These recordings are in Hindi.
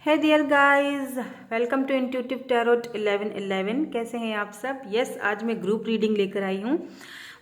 है dear guys, welcome to intuitive tarot 1111। कैसे हैं आप सब? यस, आज मैं ग्रुप रीडिंग लेकर आई हूँ।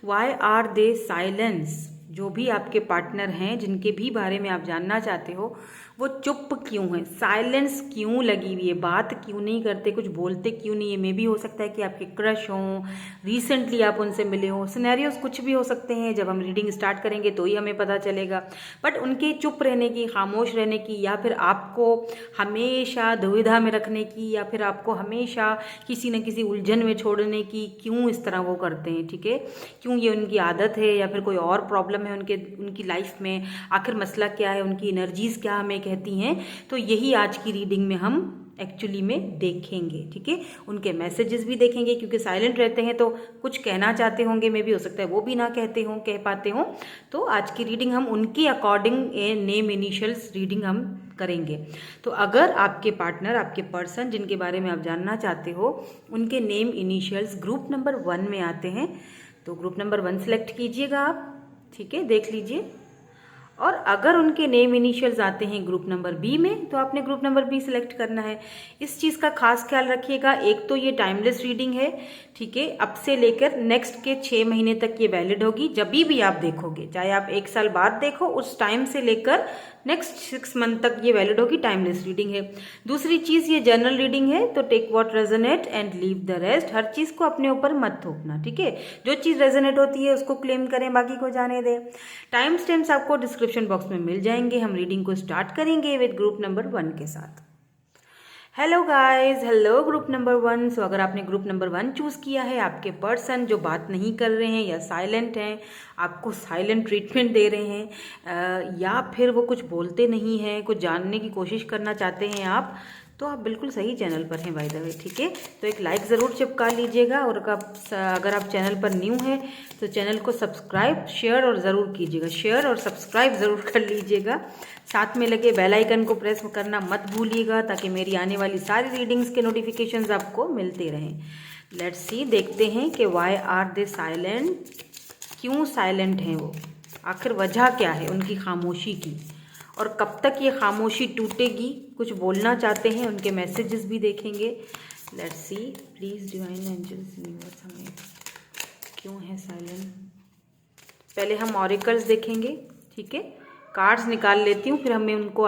Why are they silence? जो भी आपके पार्टनर हैं, जिनके भी बारे में आप जानना चाहते हो, वो चुप क्यों है, साइलेंस क्यों लगी हुई है, बात क्यों नहीं करते, कुछ बोलते क्यों नहीं है। मे भी हो सकता है कि आपके क्रश हों, रिसेंटली आप उनसे मिले हो, सिनेरियोज कुछ भी हो सकते हैं। जब हम रीडिंग स्टार्ट करेंगे तो ही हमें पता चलेगा। बट उनके चुप रहने की, खामोश रहने की, या फिर आपको हमेशा दुविधा में रखने की, या फिर आपको हमेशा किसी न किसी उलझन में छोड़ने की, क्यों इस तरह वो करते हैं, ठीक है? क्यों ये उनकी आदत है, या फिर कोई और प्रॉब्लम है उनकी लाइफ में? आखिर मसला क्या है, उनकी एनर्जीज क्या हमें कहती हैं? तो यही आज की रीडिंग में हम एक्चुअली में देखेंगे, ठीक है? उनके मैसेजेस भी देखेंगे, क्योंकि साइलेंट रहते हैं तो कुछ कहना चाहते होंगे, मे भी हो सकता है वो भी ना कह पाते हों। तो आज की रीडिंग हम उनके अकॉर्डिंग नेम इनिशियल्स रीडिंग हम करेंगे। तो अगर आपके पार्टनर, आपके पर्सन जिनके बारे में आप जानना चाहते हो, उनके नेम इनिशियल्स ग्रुप नंबर 1 में आते हैं, तो ग्रुप नंबर 1 सेलेक्ट कीजिएगा आप, ठीक है? देख लीजिए। और अगर उनके नेम इनिशियल्स आते हैं ग्रुप नंबर बी में, तो आपने ग्रुप नंबर बी सिलेक्ट करना है। इस चीज़ का खास ख्याल रखिएगा। एक तो ये टाइमलेस रीडिंग है, ठीक है? अब से लेकर नेक्स्ट के 6 महीने तक ये वैलिड होगी। जब भी आप देखोगे, चाहे आप 1 साल बाद देखो, उस टाइम से लेकर नेक्स्ट 6 मंथ तक ये वैलिड होगी। टाइमलेस रीडिंग है। दूसरी चीज़, ये जनरल रीडिंग है, तो take what resonate and leave the rest. हर चीज़ को अपने ऊपर मत थोपना, ठीक है? जो चीज़ रेजोनेट होती है उसको क्लेम करें, बाकी को जाने दें। टाइम स्टैम्प्स आपको डिस्क्रिप्शन बॉक्स में मिल जाएंगे। हम रीडिंग को स्टार्ट करेंगे विद ग्रुप नंबर 1 के साथ। Hello guys, hello group number 1। सो अगर आपने ग्रुप नंबर 1 चूज़ किया है, आपके पर्सन जो बात नहीं कर रहे हैं या साइलेंट हैं, आपको साइलेंट ट्रीटमेंट दे रहे हैं, या फिर वो कुछ बोलते नहीं हैं, कुछ जानने की कोशिश करना चाहते हैं आप, तो आप बिल्कुल सही चैनल पर हैं बाय द वे, ठीक है? तो एक लाइक ज़रूर चिपका लीजिएगा। और अगर आप चैनल पर न्यू हैं तो चैनल को सब्सक्राइब, शेयर और ज़रूर कीजिएगा। शेयर और सब्सक्राइब ज़रूर कर लीजिएगा। साथ में लगे बेल आइकन को प्रेस करना मत भूलिएगा, ताकि मेरी आने वाली सारी रीडिंग्स के नोटिफिकेशंस आपको मिलते रहें। लेट्स सी, देखते हैं कि वाई आर दे साइलेंट? क्यों साइलेंट हैं वो? आखिर वजह क्या है उनकी खामोशी की? और कब तक ये खामोशी टूटेगी? कुछ बोलना चाहते हैं, उनके मैसेजेस भी देखेंगे। Let's see, please divine angels universe, हमें क्यों है साइलेंट? पहले हम ऑरिकल्स देखेंगे, ठीक है? कार्ड्स निकाल लेती हूँ, फिर हमें उनको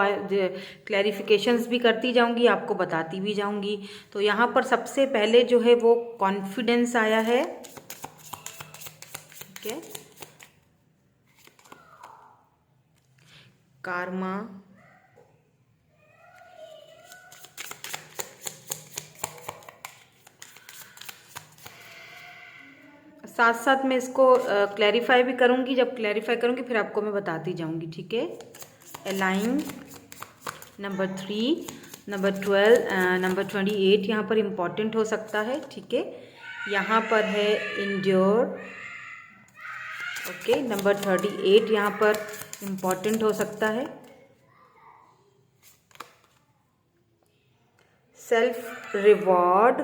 क्लैरिफिकेशंस भी करती जाऊँगी, आपको बताती भी जाऊँगी। तो यहाँ पर सबसे पहले जो है वो कॉन्फिडेंस आया है, ठीक है? कार्मा, साथ साथ मैं इसको क्लैरिफाई भी करूँगी। जब क्लैरिफाई करूँगी फिर आपको मैं बताती जाऊँगी, ठीक है? अलाइन, नंबर 3, नंबर 12, नंबर 28 यहाँ पर इम्पॉर्टेंट हो सकता है, ठीक है? यहाँ पर है इंड्योर, ओके। नंबर 38 यहाँ पर इम्पॉर्टेंट हो सकता है। Self reward,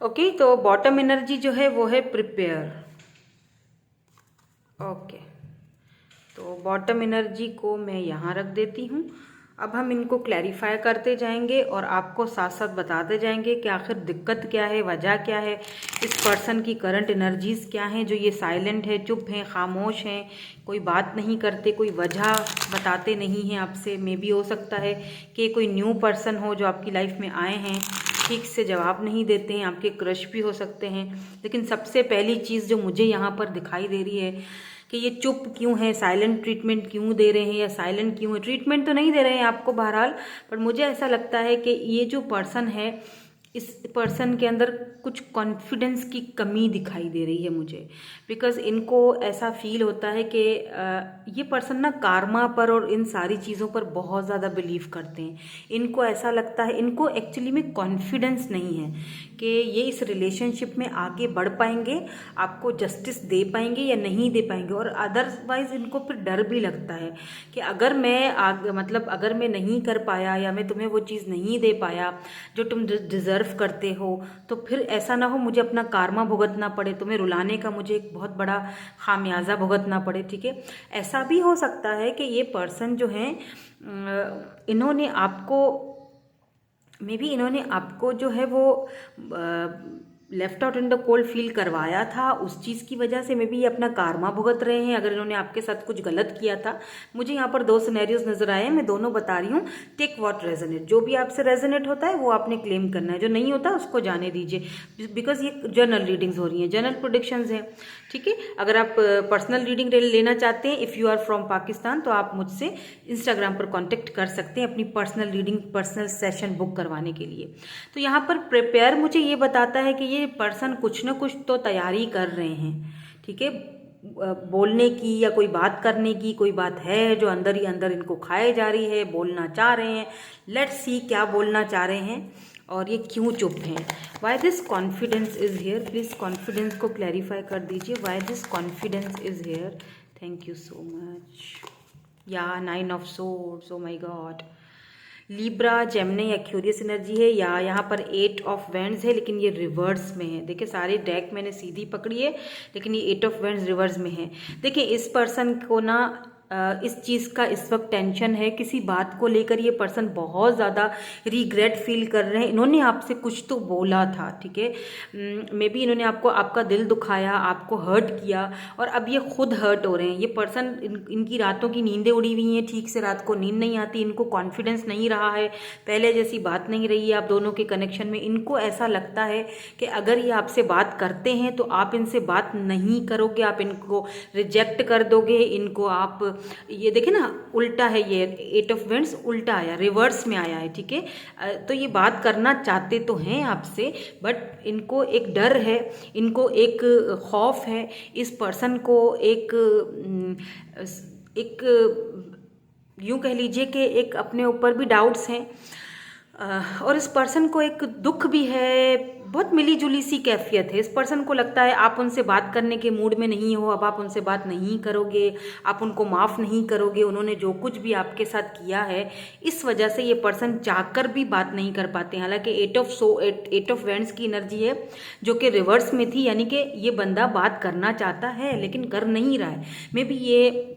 okay. तो बॉटम एनर्जी जो है वो है प्रिपेयर, ओके। तो बॉटम एनर्जी को मैं यहाँ रख देती हूँ। अब हम इनको क्लैरिफाई करते जाएंगे और आपको साथ साथ बताते जाएंगे कि आखिर दिक्कत क्या है, वजह क्या है, इस पर्सन की करंट एनर्जीज क्या हैं जो ये साइलेंट है, चुप हैं, खामोश हैं, कोई बात नहीं करते, कोई वजह बताते नहीं हैं आपसे। मे भी हो सकता है कि कोई न्यू पर्सन हो जो आपकी लाइफ में आए हैं, ठीक से जवाब नहीं देते हैं, आपके क्रश भी हो सकते हैं। लेकिन सबसे पहली चीज़ जो मुझे यहाँ पर दिखाई दे रही है कि ये चुप क्यों है, साइलेंट ट्रीटमेंट क्यों दे रहे हैं, या साइलेंट क्यों है? ट्रीटमेंट तो नहीं दे रहे हैं आपको बहरहाल, पर मुझे ऐसा लगता है कि ये जो पर्सन है, इस पर्सन के अंदर कुछ कॉन्फिडेंस की कमी दिखाई दे रही है मुझे। बिकॉज इनको ऐसा फील होता है कि ये पर्सन ना कार्मा पर और इन सारी चीज़ों पर बहुत ज़्यादा बिलीव करते हैं। इनको ऐसा लगता है, इनको एक्चुअली में कॉन्फिडेंस नहीं है कि ये इस रिलेशनशिप में आगे बढ़ पाएंगे, आपको जस्टिस दे पाएंगे या नहीं दे पाएंगे। और अदरवाइज इनको फिर डर भी लगता है कि अगर मैं अगर मैं नहीं कर पाया, या मैं तुम्हें वो चीज़ नहीं दे पाया जो तुम डिज़र्व डिजर्व करते हो, तो फिर ऐसा ना हो मुझे अपना कार्मा भुगतना पड़े, तुम्हें रुलाने का मुझे एक बहुत बड़ा खामियाजा भुगतना पड़े। ठीक है, ऐसा भी हो सकता है कि ये पर्सन जो है इन्होंने आपको जो है वो left out in the cold feel करवाया था, उस चीज़ की वजह से मे बी ये अपना कार्मा भुगत रहे हैं। अगर इन्होंने आपके साथ कुछ गलत किया था, मुझे यहाँ पर 2 सिनेरियोज नजर आए हैं, मैं दोनों बता रही हूँ। टेक व्हाट रेजोनेट, जो भी आपसे रेजोनेट होता है वो आपने क्लेम करना है, जो नहीं होता उसको जाने दीजिए, बिकॉज ये जनरल रीडिंग्स हो रही हैं, जनरल प्रोडिक्शंस हैं। ठीक है, अगर आप पर्सनल रीडिंग लेना चाहते हैं, if you are from Pakistan, तो आप मुझसे इंस्टाग्राम पर कॉन्टेक्ट कर सकते हैं अपनी personal reading, personal session book करवाने के लिए। तो यहाँ पर प्रिपेयर मुझे ये बताता है कि ये पर्सन कुछ ना कुछ तो तैयारी कर रहे हैं। ठीक है, बोलने की या कोई बात करने की कोई बात है जो अंदर ही अंदर इनको खाए जा रही है, बोलना चाह रहे हैं। लेट्स सी क्या बोलना चाह रहे हैं और ये क्यों चुप हैं। Why this confidence is here, please confidence को क्लैरिफाई कर दीजिए। Why this confidence is here, thank you so much. या 9 of swords, oh my God. Libra, Gemini, Aquarius energy है, या यहाँ पर 8 ऑफ वैंड्स है, लेकिन ये रिवर्स में है। देखिए सारे डेक मैंने सीधी पकड़ी है, लेकिन ये 8 ऑफ वैंड्स रिवर्स में है। देखिए इस पर्सन को ना इस चीज़ का इस वक्त टेंशन है, किसी बात को लेकर ये पर्सन बहुत ज़्यादा रिग्रेट फील कर रहे हैं। इन्होंने आपसे कुछ तो बोला था, ठीक है, मे बी इन्होंने आपका दिल दुखाया, आपको हर्ट किया, और अब ये खुद हर्ट हो रहे हैं। ये पर्सन इनकी रातों की नींदें उड़ी हुई हैं, ठीक से रात को नींद नहीं आती, इनको कॉन्फिडेंस नहीं रहा है, पहले जैसी बात नहीं रही है आप दोनों के कनेक्शन में। इनको ऐसा लगता है कि अगर ये आपसे बात करते हैं तो आप इनसे बात नहीं करोगे, आप इनको रिजेक्ट कर दोगे, इनको आप, ये देखे ना उल्टा है, ये 8 ऑफ वैंड्स उल्टा आया, रिवर्स में आया है। ठीक है, तो ये बात करना चाहते तो हैं आपसे, बट इनको एक डर है, इनको एक खौफ है, इस पर्सन को एक यूं कह लीजिए कि एक अपने ऊपर भी डाउट्स हैं, और इस पर्सन को एक दुख भी है, बहुत मिली जुली सी कैफियत है। इस पर्सन को लगता है आप उनसे बात करने के मूड में नहीं हो, अब आप उनसे बात नहीं करोगे, आप उनको माफ़ नहीं करोगे, उन्होंने जो कुछ भी आपके साथ किया है, इस वजह से ये पर्सन चाहकर भी बात नहीं कर पाते। हालांकि 8 ऑफ वैंड्स की एनर्जी है जो कि रिवर्स में थी, यानी कि ये बंदा बात करना चाहता है लेकिन कर नहीं रहा है। मे बी ये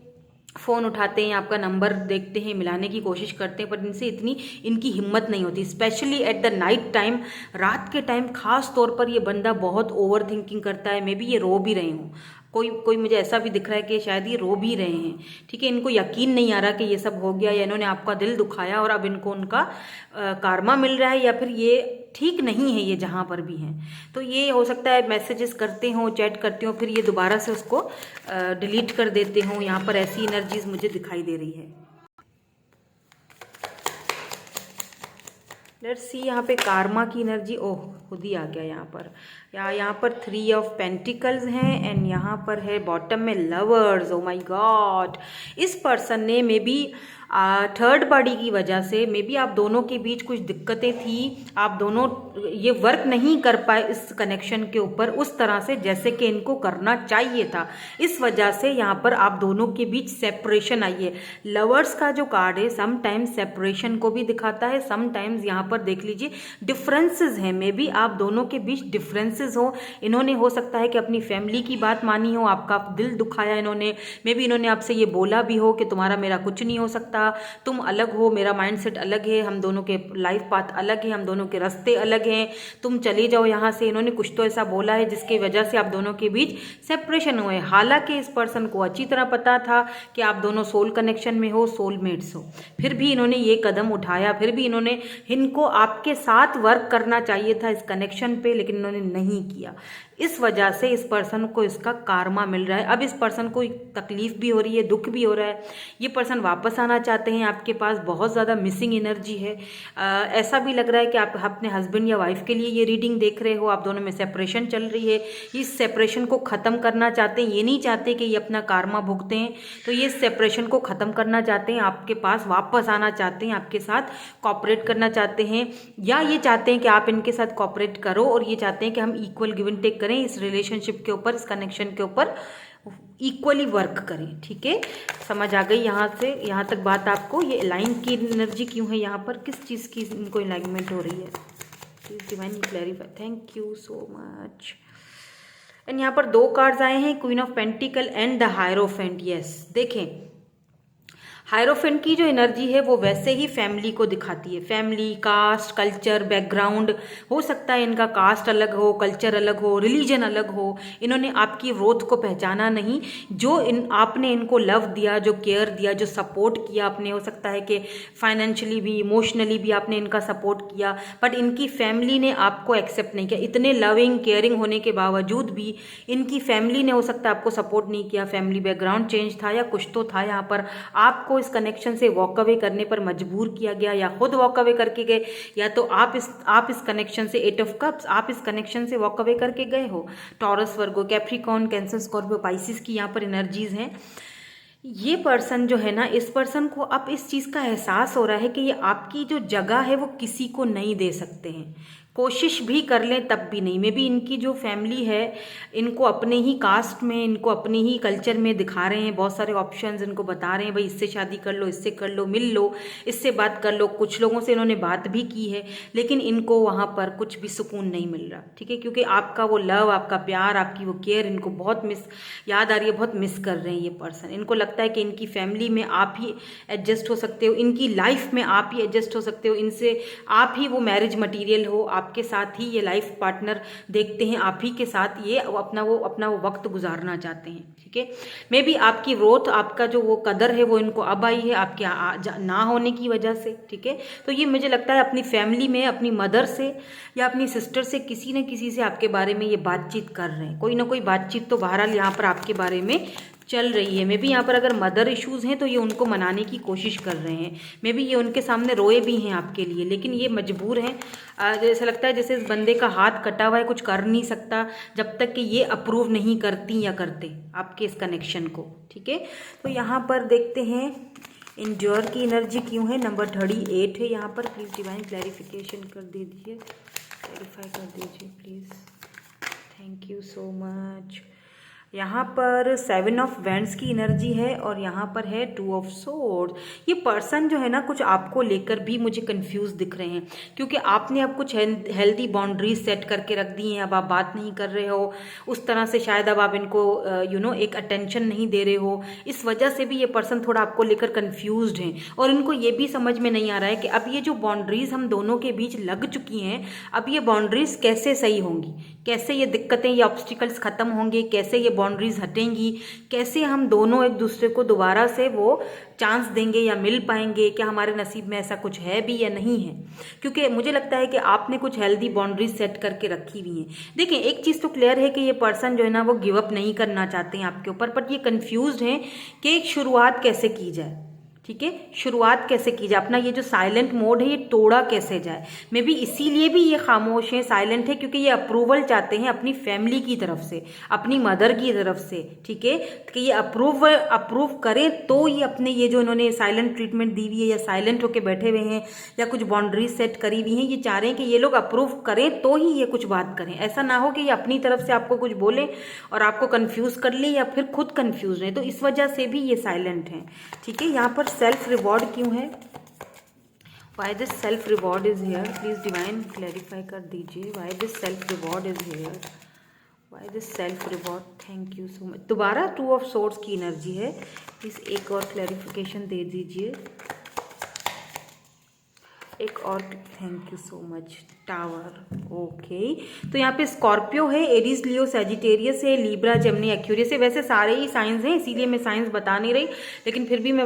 फ़ोन उठाते हैं, आपका नंबर देखते हैं, मिलाने की कोशिश करते हैं, पर इनसे इतनी इनकी हिम्मत नहीं होती, specially at the night time, रात के टाइम खास तौर पर ये बंदा बहुत ओवर थिंकिंग करता है। मे बी ये रो भी रहे हों, कोई मुझे ऐसा भी दिख रहा है कि शायद ये रो भी रहे हैं। ठीक है, इनको यकीन नहीं आ रहा कि ये सब हो गया, या इन्होंने आपका दिल दुखाया और अब इनको उनका कार्मा मिल रहा है, या फिर ये ठीक नहीं है ये जहाँ पर भी हैं। तो ये हो सकता है मैसेजेस करते हों, चैट करते हो, फिर ये दोबारा से उसको डिलीट कर देते हों। यहाँ पर ऐसी एनर्जीज मुझे दिखाई दे रही है। लेट्स सी यहाँ पे कार्मा की एनर्जी, ओह खुद ही आ गया यहाँ पर। यहाँ पर 3 ऑफ पेंटिकल्स हैं, एंड यहाँ पर है बॉटम में लवर्स। ओ माय गॉड, इस पर्सन ने मे बी थर्ड पार्टी की वजह से, मे बी आप दोनों के बीच कुछ दिक्कतें थी, आप दोनों ये वर्क नहीं कर पाए इस कनेक्शन के ऊपर उस तरह से जैसे कि इनको करना चाहिए था। इस वजह से यहाँ पर आप दोनों के बीच सेपरेशन आई है। लवर्स का जो कार्ड है समटाइम्स सेपरेशन को भी दिखाता है, समटाइम्स यहाँ पर देख लीजिए डिफरेंसेस हैं, मे बी आप दोनों के बीच डिफरेंसेस हो। इन्होंने हो सकता है कि अपनी फैमिली की बात मानी हो, आपका दिल दुखाया इन्होंने, मे बी इन्होंने आपसे ये बोला भी हो कि तुम्हारा मेरा कुछ नहीं हो सकता, तुम अलग हो, मेरा माइंडसेट अलग है, हम दोनों के लाइफ पाथ अलग है, हम दोनों के रास्ते अलग हैं, तुम चले जाओ यहाँ से। इन्होंने कुछ तो ऐसा बोला है जिसकी वजह से आप दोनों के बीच सेपरेशन हुए। हालांकि इस पर्सन को अच्छी तरह पता था कि आप दोनों सोल कनेक्शन में हो, सोलमेट्स हो, फिर भी इन्होंने ये कदम उठाया, फिर भी इनको आपके साथ वर्क करना चाहिए था इस कनेक्शन पे, लेकिन इन्होंने नहीं किया। इस वजह से इस पर्सन को इसका कार्मा मिल रहा है। अब इस पर्सन को तकलीफ भी हो रही है, दुख भी हो रहा है। ये पर्सन वापस आना चाहते हैं आपके पास, बहुत ज़्यादा मिसिंग एनर्जी है। ऐसा भी लग रहा है कि आप अपने हस्बैंड या वाइफ के लिए ये रीडिंग देख रहे हो, आप दोनों में सेपरेशन चल रही है, इस सेपरेशन को ख़त्म करना चाहते हैं। ये नहीं चाहते कि ये अपना कार्मा भुगते हैं, तो ये सेपरेशन को ख़त्म करना चाहते हैं, आपके पास वापस आना चाहते हैं, आपके साथ कॉपरेट करना चाहते हैं, या ये चाहते हैं कि आप इनके साथ कॉपरेट करो, और ये चाहते हैं कि हम इक्वल गिव एंड टेक करें, इस रिलेशनशिप के ऊपर, इस कनेक्शन के ऊपर इक्वली वर्क करें। ठीक है, समझ आ गई यहाँ से यहाँ तक बात आपको। ये अलाइन की एनर्जी क्यों है यहाँ पर, किस चीज़ की इनको अलाइनमेंट हो रही है, please divine clarify, thank you so much. And यहाँ पर 2 कार्ड्स आए हैं, queen of pentacle and the hierophant. Yes, देखें हायरोफेंट की जो एनर्जी है वो वैसे ही फैमिली को दिखाती है, फैमिली, कास्ट, कल्चर, बैकग्राउंड। हो सकता है इनका कास्ट अलग हो, कल्चर अलग हो, रिलीजन अलग हो, इन्होंने आपकी ग्रोथ को पहचाना नहीं। जो आपने इनको लव दिया, जो केयर दिया, जो सपोर्ट किया आपने, हो सकता है कि फाइनेंशियली भी, इमोशनली भी आपने इनका सपोर्ट किया, बट इनकी फैमिली ने आपको एक्सेप्ट नहीं किया। इतने लविंग केयरिंग होने के बावजूद भी इनकी फैमिली ने हो सकता है आपको सपोर्ट नहीं किया। फैमिली बैकग्राउंड चेंज था या कुछ तो था, यहाँ पर आपको इस कनेक्शन से वॉक अवे करने पर मजबूर किया गया, या खुद वॉक अवे करके गए, या तो आप इस कनेक्शन से, 8 ऑफ कप्स, आप इस कनेक्शन से वॉक अवे करके गए हो। टॉरस, वर्गो, कैप्रिकॉर्न, कैंसर, स्कॉर्पियो, पाइसिस की यहाँ पर एनर्जीज हैं। ये पर्सन जो है ना, इस पर्सन को अब इस चीज़ का एहसास हो रहा है कि ये आपकी जो जगह है वो किसी को नहीं दे सकते हैं, कोशिश भी कर लें तब भी नहीं। मे बी इनकी जो फैमिली है इनको अपने ही कास्ट में, इनको अपने ही कल्चर में दिखा रहे हैं, बहुत सारे ऑप्शंस इनको बता रहे हैं, भाई इससे शादी कर लो, इससे कर लो, मिल लो, इससे बात कर लो। कुछ लोगों से इन्होंने बात भी की है, लेकिन इनको वहाँ पर कुछ भी सुकून नहीं मिल रहा, ठीक है, क्योंकि आपका वो लव, आपका प्यार, आपकी वो केयर इनको बहुत याद आ रही है, बहुत मिस कर रहे हैं ये पर्सन। इनको लगता है कि इनकी फैमिली में आप ही एडजस्ट हो सकते हो, इनकी लाइफ में आप ही एडजस्ट हो सकते हो, इनसे आप ही वो मैरिज मटीरियल हो, आपके साथ ही ये लाइफ पार्टनर देखते हैं, आप ही के साथ ये अपना वो वक्त गुजारना चाहते हैं, ठीक है। मे बी आपकी ग्रोथ, आपका जो वो कदर है वो इनको अब आई है आपके ना होने की वजह से, ठीक है। तो ये मुझे लगता है अपनी फैमिली में, अपनी मदर से या अपनी सिस्टर से, किसी न किसी से आपके बारे में ये बातचीत कर रहे हैं, कोई ना कोई बातचीत तो बहरहाल यहाँ पर आपके बारे में चल रही है। मे बी यहाँ पर अगर मदर इश्यूज़ हैं तो ये उनको मनाने की कोशिश कर रहे हैं, मे बी ये उनके सामने रोए भी हैं आपके लिए, लेकिन ये मजबूर हैं। जैसा लगता है जैसे इस बंदे का हाथ कटा हुआ है, कुछ कर नहीं सकता जब तक कि ये अप्रूव नहीं करती या करते आपके इस कनेक्शन को, ठीक है। तो यहाँ पर देखते हैं इंड्योर की एनर्जी क्यों है, नंबर 38 है यहाँ पर। प्लीज़ डिवाइन क्लैरिफिकेशन कर दीजिए, क्लैरिफाई कर दीजिए please, thank you so much. यहाँ पर 7 ऑफ वैंड्स की एनर्जी है और यहाँ पर है 2 ऑफ सोर्ड्स। ये पर्सन जो है ना कुछ आपको लेकर भी मुझे कंफ्यूज दिख रहे हैं, क्योंकि आपने अब कुछ हेल्दी बाउंड्रीज सेट करके रख दी हैं, अब आप बात नहीं कर रहे हो उस तरह से, शायद अब आप इनको एक अटेंशन नहीं दे रहे हो। इस वजह से भी ये पर्सन थोड़ा आपको लेकर कन्फ्यूज्ड हैं, और इनको ये भी समझ में नहीं आ रहा है कि अब ये जो बाउंड्रीज हम दोनों के बीच लग चुकी हैं, अब ये बाउंड्रीज कैसे सही होंगी, कैसे ये दिक्कतें, ये ऑब्स्टिकल्स खत्म होंगे, कैसे ये बाउंड्रीज हटेंगी, कैसे हम दोनों एक दूसरे को दोबारा से वो चांस देंगे या मिल पाएंगे, क्या हमारे नसीब में ऐसा कुछ है भी या नहीं है। क्योंकि मुझे लगता है कि आपने कुछ हेल्दी बाउंड्रीज सेट करके रखी हुई हैं। देखिए एक चीज़ तो क्लियर है कि ये पर्सन जो है ना वो गिव अप नहीं करना चाहते हैं आपके ऊपर, बट ये कंफ्यूज्ड हैं कि एक शुरुआत कैसे की जाए, ठीक है, शुरुआत कैसे की जाए, अपना ये जो साइलेंट मोड है ये तोड़ा कैसे जाए। मे बी इसीलिए भी ये खामोश है, साइलेंट है, क्योंकि ये अप्रूवल चाहते हैं अपनी फैमिली की तरफ से, अपनी मदर की तरफ से, ठीक है, कि ये अप्रूव करें तो ये अपने ये जो इन्होंने साइलेंट ट्रीटमेंट दी हुई है या साइलेंट होकर बैठे हुए हैं या कुछ बाउंड्रीज सेट करी हुई हैं, ये चाह रहे हैं कि ये लोग अप्रूव करें तो ही ये कुछ बात करें। ऐसा ना हो कि ये अपनी तरफ से आपको कुछ बोले और आपको कन्फ्यूज कर ले या फिर खुद कन्फ्यूज रहे, तो इस वजह से भी ये साइलेंट हैं, ठीक है। यहाँ पर सेल्फ रिवॉर्ड क्यों है, why this self reward is here, please divine clarify कर दीजिए, why this self reward is here, why this self reward, thank you so much. दोबारा 2 ऑफ सोर्ड्स की एनर्जी है, प्लीज एक और क्लैरिफिकेशन दे दीजिए, एक और, thank you so much. Tower, okay. तो यहाँ पे स्कॉर्पियो है, एरीज, लियो, सैजिटेरियस है, लिब्रा, जेमिनी, एक्यूरियस है। वैसे सारे ही साइंस हैं, इसीलिए मैं साइंस बता नहीं रही, लेकिन फिर भी मैं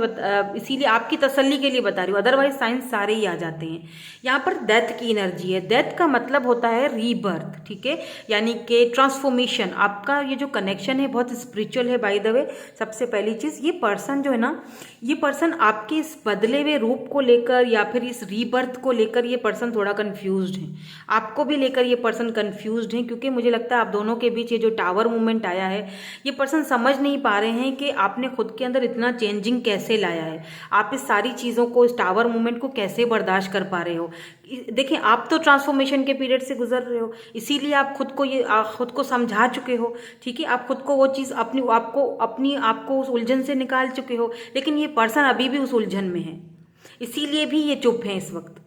इसीलिए आपकी तसल्ली के लिए बता रही हूँ, अदरवाइज साइंस सारे ही आ जाते हैं। यहाँ पर डेथ की एनर्जी है, डेथ का मतलब होता है रीबर्थ, ठीक है, यानी कि ट्रांसफॉर्मेशन। आपका ये जो कनेक्शन है बहुत स्पिरिचुअल है बाय द वे। सबसे पहली चीज़, ये पर्सन जो है ना, ये पर्सन आपके इस बदले हुए रूप को लेकर या फिर इस रीबर्थ को लेकर ये पर्सन थोड़ा कन्फ्यूज्ड है, आपको भी लेकर ये पर्सन कंफ्यूज्ड हैं, क्योंकि मुझे लगता है आप दोनों के बीच ये जो टावर मूवमेंट आया है, ये पर्सन समझ नहीं पा रहे हैं कि आपने खुद के अंदर इतना चेंजिंग कैसे लाया है, आप इस सारी चीज़ों को, इस टावर मूवमेंट को कैसे बर्दाश्त कर पा रहे हो। देखिए आप तो ट्रांसफॉर्मेशन के पीरियड से गुजर रहे हो, इसीलिए आप खुद को समझा चुके हो, ठीक है, आप खुद को वो चीज़ आपको उस उलझन से निकाल चुके हो, लेकिन ये पर्सन अभी भी उस उलझन में है, इसीलिए भी ये चुप है इस वक्त।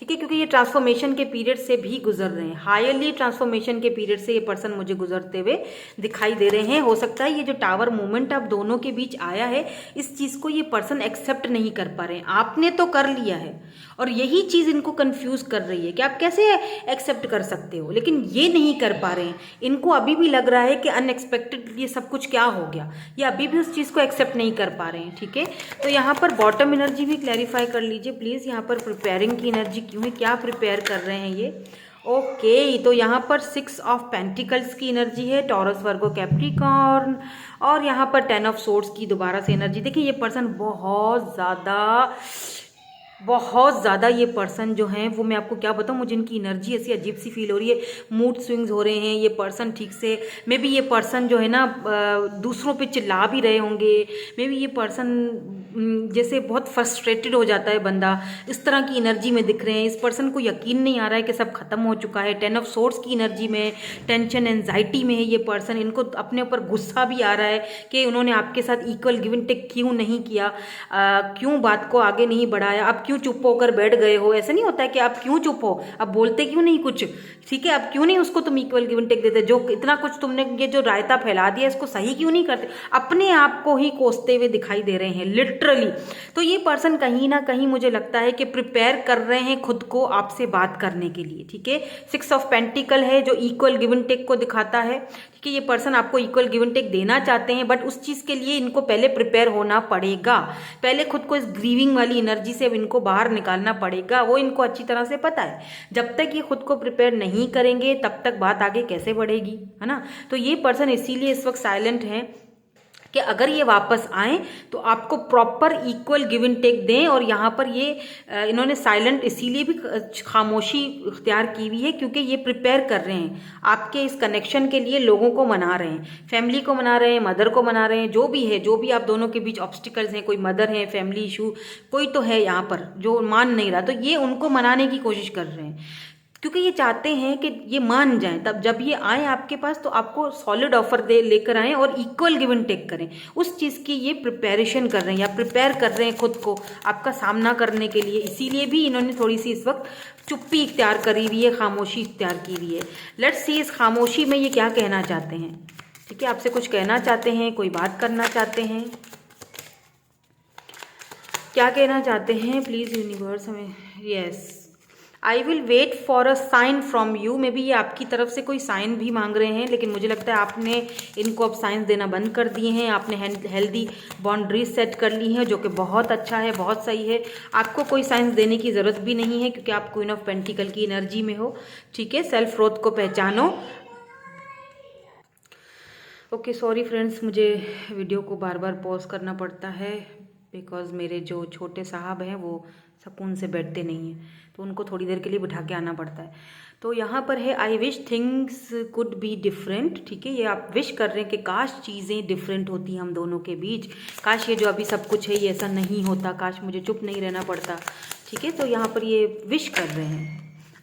ठीक है, क्योंकि ये ट्रांसफॉर्मेशन के पीरियड से भी गुजर रहे हैं, हायरली ट्रांसफॉर्मेशन के पीरियड से ये पर्सन मुझे गुजरते हुए दिखाई दे रहे हैं। हो सकता है ये जो टावर मूवमेंट आप दोनों के बीच आया है, इस चीज को ये पर्सन एक्सेप्ट नहीं कर पा रहे हैं। आपने तो कर लिया है और यही चीज इनको कंफ्यूज कर रही है कि आप कैसे एक्सेप्ट कर सकते हो, लेकिन ये नहीं कर पा रहे हैं। इनको अभी भी लग रहा है कि अनएक्सपेक्टेड ये सब कुछ क्या हो गया, ये अभी भी उस चीज को एक्सेप्ट नहीं कर पा रहे हैं। ठीक है, तो यहाँ पर बॉटम एनर्जी भी क्लैरिफाई कर लीजिए प्लीज। यहाँ पर प्रिपेयरिंग की एनर्जी क्यों है, क्या प्रिपेयर कर रहे हैं ये। ओके, तो यहाँ पर 6 ऑफ पेंटिकल्स की एनर्जी है, टॉरस वर्गो कैप्रिकॉर्न, और यहाँ पर 10 ऑफ सोर्ड्स की दोबारा से एनर्जी। देखिए ये पर्सन बहुत ज़्यादा ये पर्सन जो हैं वो, मैं आपको क्या बताऊँ, मुझे इनकी एनर्जी ऐसी अजीब सी फील हो रही है, मूड स्विंग्स हो रहे हैं। ये पर्सन ठीक से, मे बी ये पर्सन जो है ना दूसरों पे चिल्ला भी रहे होंगे, मे बी ये पर्सन जैसे बहुत फ्रस्ट्रेटेड हो जाता है बंदा, इस तरह की एनर्जी में दिख रहे हैं। इस पर्सन को यकीन नहीं आ रहा है कि सब खत्म हो चुका है। 10 ऑफ सोर्ड्स की एनर्जी में टेंशन एंजाइटी में है ये पर्सन। इनको अपने ऊपर गुस्सा भी आ रहा है कि उन्होंने आपके साथ इक्वल गिव एंड टेक क्यों नहीं किया, क्यों बात को आगे नहीं बढ़ाया, अब क्यों चुप होकर बैठ गए हो। ऐसा नहीं होता है कि आप क्यों चुप हो, अब बोलते क्यों नहीं कुछ, ठीक है, अब क्यों नहीं उसको तुम इक्वल गिव एंड टेक देते, जो इतना कुछ तुमने ये जो रायता फैला दिया इसको सही क्यों नहीं करते। अपने आप को ही कोसते हुए दिखाई दे रहे हैं लिटरली। तो ये पर्सन कहीं ना कहीं मुझे लगता है कि प्रिपेयर कर रहे हैं खुद को आपसे बात करने के लिए। ठीक है, 6 ऑफ पेंटिकल है जो इक्वल गिव एंड टेक को दिखाता है। ठीक है, ये पर्सन आपको इक्वल गिव एंड टेक देना चाहते हैं, बट उस चीज के लिए इनको पहले प्रिपेयर होना पड़ेगा। पहले खुद को इस ग्रीविंग वाली एनर्जी से इनको बाहर निकालना पड़ेगा, वो इनको अच्छी तरह से पता है। जब तक ये खुद को प्रिपेयर नहीं करेंगे तब तक बात आगे कैसे बढ़ेगी, है ना। तो ये पर्सन इसीलिए इस वक्त साइलेंट है कि अगर ये वापस आए तो आपको proper equal give and take दें। और यहाँ पर ये इन्होंने साइलेंट इसीलिए भी खामोशी इख्तियार की हुई है क्योंकि ये प्रिपेयर कर रहे हैं आपके इस कनेक्शन के लिए। लोगों को मना रहे हैं, फैमिली को मना रहे हैं, मदर को मना रहे हैं, जो भी है, जो भी आप दोनों के बीच ऑब्स्टिकल्स हैं, कोई मदर है, फैमिली इशू कोई तो है यहाँ पर जो मान नहीं रहा, तो ये उनको मनाने की कोशिश कर रहे हैं क्योंकि ये चाहते हैं कि ये मान जाएं। तब जब ये आए आपके पास तो आपको सॉलिड ऑफर दे लेकर आएं और इक्वल गिव एंड टेक करें। उस चीज़ की ये प्रिपरेशन कर रहे हैं या प्रिपेयर कर रहे हैं खुद को आपका सामना करने के लिए। इसीलिए भी इन्होंने थोड़ी सी इस वक्त चुप्पी इख्तियार करी हुई है, खामोशी इख्तियार की हुई है। लेट्स सी इस खामोशी में ये क्या कहना चाहते हैं। ठीक है, आपसे कुछ कहना चाहते हैं, कोई बात करना चाहते हैं, क्या कहना चाहते हैं प्लीज़ यूनिवर्स हमें। Yes, I will wait for a sign from you. Maybe ये आपकी तरफ से कोई साइन भी मांग रहे हैं, लेकिन मुझे लगता है आपने इनको अब साइंस देना बंद कर दिए हैं। आपने हेल्दी बाउंड्रीज सेट कर ली हैं, जो कि बहुत अच्छा है, बहुत सही है। आपको कोई साइंस देने की ज़रूरत भी नहीं है क्योंकि आप क्वीन ऑफ पेंटिकल की एनर्जी में हो। ठीक है, सेल्फ ग्रोथ को पहचानो। ओके, सॉरी फ्रेंड्स, मुझे वीडियो को बार बार पॉज करना पड़ता है बिकॉज मेरे जो छोटे साहब हैं वो सुकून से बैठते नहीं हैं, तो उनको थोड़ी देर के लिए बिठा के आना पड़ता है। तो यहाँ पर है I wish things could be different. ठीक है, ये आप विश कर रहे हैं कि काश चीज़ें डिफरेंट होती हम दोनों के बीच, काश ये जो अभी सब कुछ है ये ऐसा नहीं होता, काश मुझे चुप नहीं रहना पड़ता। ठीक है, तो यहाँ पर ये विश कर रहे हैं।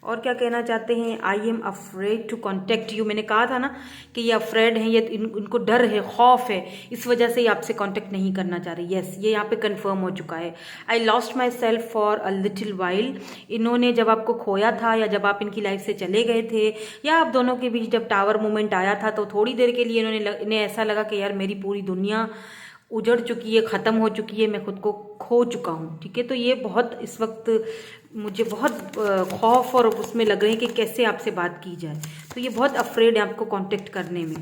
और क्या कहना चाहते हैं, I am afraid to contact you. मैंने कहा था ना कि ये अफ्रेड हैं, ये इनको डर है, खौफ है, इस वजह से ये आपसे कांटेक्ट नहीं करना चाह रहे। यस, ये यहाँ पे कंफर्म हो चुका है। I lost my self for a little while. इन्होंने जब आपको खोया था या जब आप इनकी लाइफ से चले गए थे या आप दोनों के बीच जब टावर मूवमेंट आया था तो थोड़ी देर के लिए इन्हें ऐसा लगा कि यार मेरी पूरी दुनिया उजड़ चुकी है, ख़त्म हो चुकी है, मैं खुद को खो चुका हूँ। ठीक है, तो ये बहुत इस वक्त मुझे बहुत खौफ और उसमें लग रहे हैं कि कैसे आपसे बात की जाए। तो ये बहुत अफ्रेड है आपको कांटेक्ट करने में,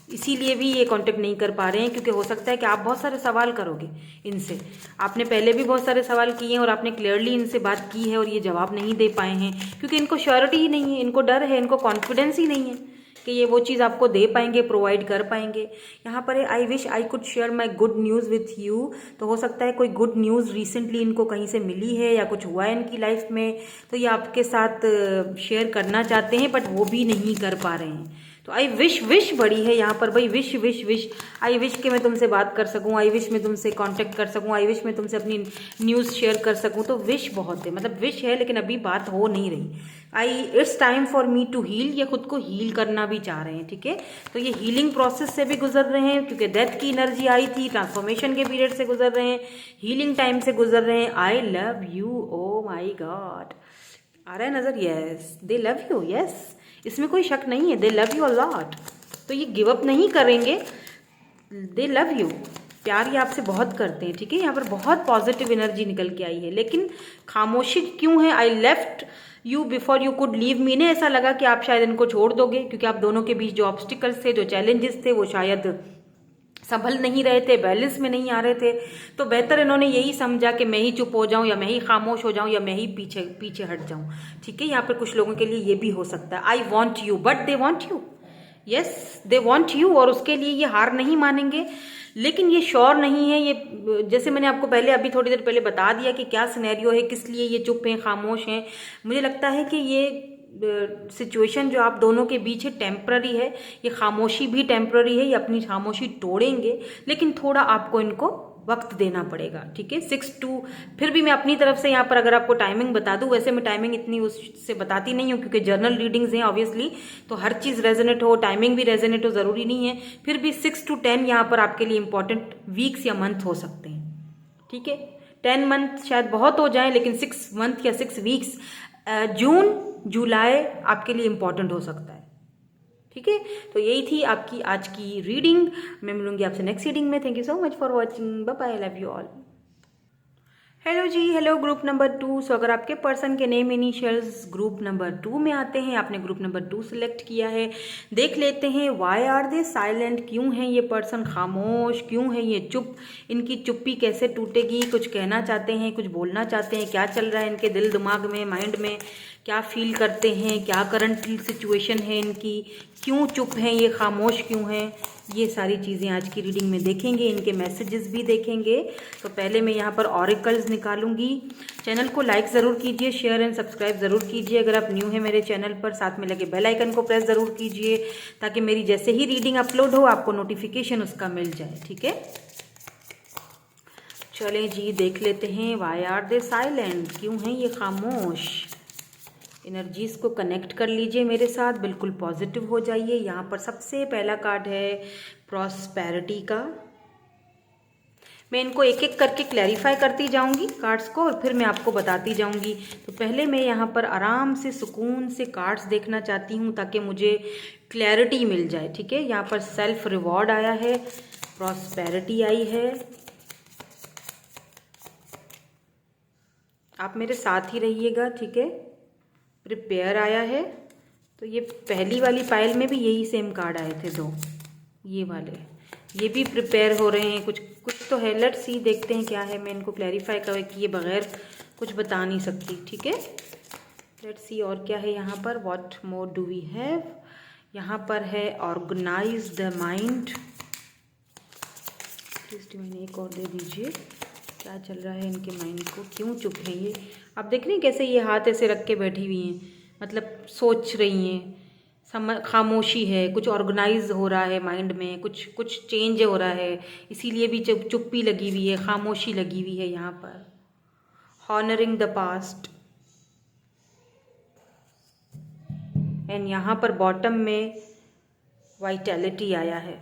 इसीलिए भी ये कांटेक्ट नहीं कर पा रहे हैं क्योंकि हो सकता है कि आप बहुत सारे सवाल करोगे इनसे। आपने पहले भी बहुत सारे सवाल किए हैं और आपने क्लियरली इनसे बात की है और ये जवाब नहीं दे पाए हैं क्योंकि इनको श्योरिटी ही नहीं है, इनको डर है, इनको कॉन्फिडेंस ही नहीं है कि ये वो चीज़ आपको दे पाएंगे, प्रोवाइड कर पाएंगे। यहाँ पर है I wish I could share my good news with you. तो हो सकता है कोई गुड न्यूज़ रिसेंटली इनको कहीं से मिली है या कुछ हुआ है इनकी लाइफ में, तो ये आपके साथ शेयर करना चाहते हैं बट वो भी नहीं कर पा रहे हैं। तो आई विश बड़ी है यहाँ पर भाई, wish wish wish. I wish कि मैं तुमसे बात कर सकूँ, आई विश मैं तुमसे कांटेक्ट कर सकूँ, आई विश मैं तुमसे अपनी न्यूज़ शेयर कर सकूँ। तो विश बहुत है, मतलब विश है लेकिन अभी बात हो नहीं रही। It's time for me to heal. ये खुद को हील करना भी चाह रहे हैं। ठीक है, तो ये हीलिंग प्रोसेस से भी गुजर रहे हैं क्योंकि डेथ की एनर्जी आई थी, ट्रांसफॉर्मेशन के पीरियड से गुजर रहे हैं, हीलिंग टाइम से गुजर रहे हैं। I love you, oh my god, आ रहा है नज़र? Yes, they love you, yes, इसमें कोई शक नहीं है, they love you a lot. तो ये गिव अप नहीं करेंगे, दे लव यू, प्यार ये आपसे बहुत करते हैं, ठीक है। यहाँ पर बहुत पॉजिटिव एनर्जी निकल के आई है, लेकिन खामोशी क्यों है? I left you before you could leave me, ने ऐसा लगा कि आप शायद इनको छोड़ दोगे, क्योंकि आप दोनों के बीच जो ऑब्स्टिकल्स थे, जो चैलेंजेस थे, वो शायद संभल नहीं रहे थे, बैलेंस में नहीं आ रहे थे। तो बेहतर इन्होंने यही समझा कि मैं ही चुप हो जाऊं, या मैं ही खामोश हो जाऊं, या मैं ही पीछे पीछे हट जाऊं, ठीक है। यहाँ पर कुछ लोगों के लिए ये भी हो सकता है, I want you but they want you, yes they want you, और उसके लिए ये हार नहीं मानेंगे, लेकिन ये श्योर नहीं है। ये जैसे मैंने आपको पहले अभी थोड़ी देर पहले बता दिया कि क्या सिनेरियो है, किस लिए ये चुप हैं, खामोश हैं। मुझे लगता है कि ये सिचुएशन जो आप दोनों के बीच है टेम्प्ररी है, ये खामोशी भी टेम्प्ररी है, ये अपनी खामोशी तोड़ेंगे, लेकिन थोड़ा आपको इनको वक्त देना पड़ेगा, ठीक है। 6 to, फिर भी मैं अपनी तरफ से यहाँ पर अगर आपको टाइमिंग बता दूं, वैसे मैं टाइमिंग इतनी उससे बताती नहीं हूँ, क्योंकि जर्नल रीडिंग्स हैं ऑब्वियसली, तो हर चीज़ रेजोनेट हो, टाइमिंग भी रेजोनेट हो, ज़रूरी नहीं है। फिर भी 6 to 10 यहाँ पर आपके लिए इंपॉर्टेंट वीक्स या मंथ हो सकते हैं, ठीक है। 10 मंथ शायद बहुत हो जाए, लेकिन 6 मंथ या 6 वीक्स, जून जुलाई आपके लिए इंपॉर्टेंट हो सकता है, ठीक है। तो यही थी आपकी आज की रीडिंग। मैं मिलूंगी आपसे नेक्स्ट रीडिंग में। Thank you so much for watching, bye bye, love you all. Hello ji, hello group number 2। So अगर आपके पर्सन के नेम इनिशियल्स ग्रुप नंबर 2 में आते हैं, आपने ग्रुप नंबर 2 सिलेक्ट किया है, देख लेते हैं वाई आर दे साइलेंट, क्यों है ये पर्सन खामोश, क्यों है ये चुप, इनकी चुप्पी कैसे टूटेगी, कुछ कहना चाहते हैं, कुछ बोलना चाहते हैं, क्या चल रहा है इनके दिल दिमाग में, माइंड में, क्या फील करते हैं, क्या करंट सिचुएशन है इनकी, क्यों चुप हैं ये, खामोश क्यों हैं, ये सारी चीज़ें आज की रीडिंग में देखेंगे, इनके मैसेजेस भी देखेंगे। तो पहले मैं यहाँ पर ऑरिकल्स निकालूंगी। चैनल को लाइक ज़रूर कीजिए, शेयर एंड सब्सक्राइब ज़रूर कीजिए। अगर आप न्यू हैं मेरे चैनल पर, साथ में लगे बेल आइकन को प्रेस ज़रूर कीजिए, ताकि मेरी जैसे ही रीडिंग अपलोड हो आपको नोटिफिकेशन उसका मिल जाए, ठीक है। चलें जी, देख लेते हैं वाई आर दे साइलेंट, क्यों हैं ये खामोश। एनर्जीज को कनेक्ट कर लीजिए मेरे साथ, बिल्कुल पॉजिटिव हो जाइए। यहाँ पर सबसे पहला कार्ड है प्रॉस्पेरिटी का। मैं इनको एक एक करके क्लैरिफाई करती जाऊंगी कार्ड्स को, और फिर मैं आपको बताती जाऊंगी। तो पहले मैं यहाँ पर आराम से सुकून से कार्ड्स देखना चाहती हूँ, ताकि मुझे क्लैरिटी मिल जाए, ठीक है। यहाँ पर सेल्फ रिवॉर्ड आया है, प्रॉस्पेरिटी आई है, आप मेरे साथ ही रहिएगा, ठीक है। प्रिपेयर आया है, तो ये पहली वाली पाइल में भी यही सेम कार्ड आए थे 2, ये वाले, ये भी प्रिपेयर हो रहे हैं, कुछ कुछ तो है। लेट्स सी, देखते हैं क्या है। मैं इनको क्लैरिफाई कर किए बगैर कुछ बता नहीं सकती, ठीक है। लेट्स सी और क्या है यहाँ पर। What more do we have, यहाँ पर है ऑर्गेनाइज द माइंड। प्लीज मैंने एक और दे दीजिए, क्या चल रहा है इनके माइंड को, क्यों चुप हैं ये। आप देख रहे हैं कैसे ये हाथ ऐसे रख के बैठी हुई हैं, मतलब सोच रही हैं, खामोशी है, कुछ ऑर्गेनाइज हो रहा है माइंड में, कुछ चेंज हो रहा है, इसीलिए भी चुप्पी लगी हुई है, खामोशी लगी हुई है यहाँ पर। हॉनरिंग द पास्ट, एंड यहाँ पर बॉटम में वाइटैलिटी आया है।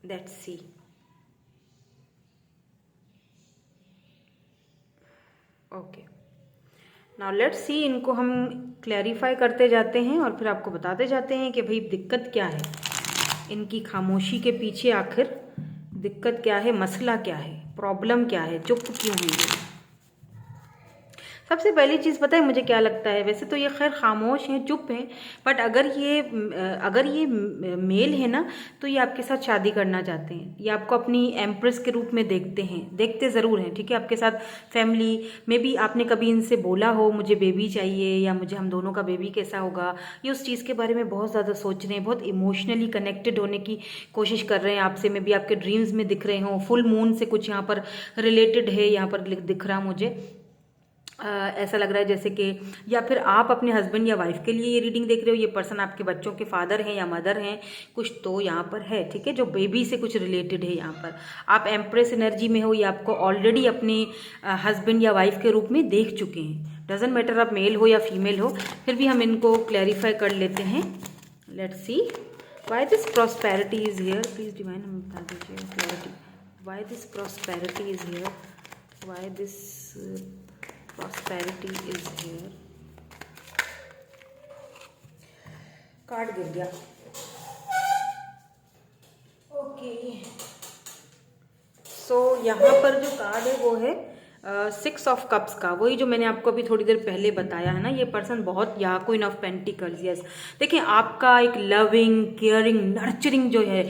Let's see, okay, now let's see. इनको हम क्लैरिफाई करते जाते हैं और फिर आपको बताते जाते हैं कि भाई दिक्कत क्या है, इनकी खामोशी के पीछे आखिर दिक्कत क्या है, मसला क्या है, प्रॉब्लम क्या है, चुप क्यों है ये। सबसे पहली चीज़ पता है मुझे क्या लगता है, वैसे तो ये खैर खामोश हैं, चुप हैं, बट अगर ये मेल है ना, तो ये आपके साथ शादी करना चाहते हैं, ये आपको अपनी एम्प्रेस के रूप में देखते हैं, देखते ज़रूर हैं, ठीक है। आपके साथ फैमिली में भी आपने कभी इनसे बोला हो मुझे बेबी चाहिए, या मुझे हम दोनों का बेबी कैसा होगा, ये उस चीज़ के बारे में बहुत ज़्यादा सोच रहे हैं, बहुत इमोशनली कनेक्टेड होने की कोशिश कर रहे हैं आपसे। में भी आपके ड्रीम्स में दिख रहे हों, फुल मून से कुछ यहाँ पर रिलेटेड है, यहाँ पर दिख रहा मुझे। ऐसा लग रहा है जैसे कि, या फिर आप अपने हस्बैंड या वाइफ के लिए ये रीडिंग देख रहे हो, ये पर्सन आपके बच्चों के फादर हैं या मदर हैं, कुछ तो यहाँ पर है, ठीक है, जो बेबी से कुछ रिलेटेड है। यहाँ पर आप एम्प्रेस एनर्जी में हो, ये आपको ऑलरेडी अपने हस्बैंड या वाइफ के रूप में देख चुके हैं। डजेंट मैटर आप मेल हो या फीमेल हो, फिर भी हम इनको क्लैरिफाई कर लेते हैं। Let's see why this prosperity is here, please divine हमें बता दीजिए clarity, why this prosperity is here, why this prosperity is here. Card गिर गया। ओके, सो यहाँ पर जो कार्ड है वो है 6 ऑफ कप्स का, वही जो मैंने आपको अभी थोड़ी देर पहले बताया है ना। ये पर्सन बहुत, या क्वीन ऑफ पेंटिकल्स, यस। देखिए आपका एक लविंग, केयरिंग, नर्चरिंग जो है,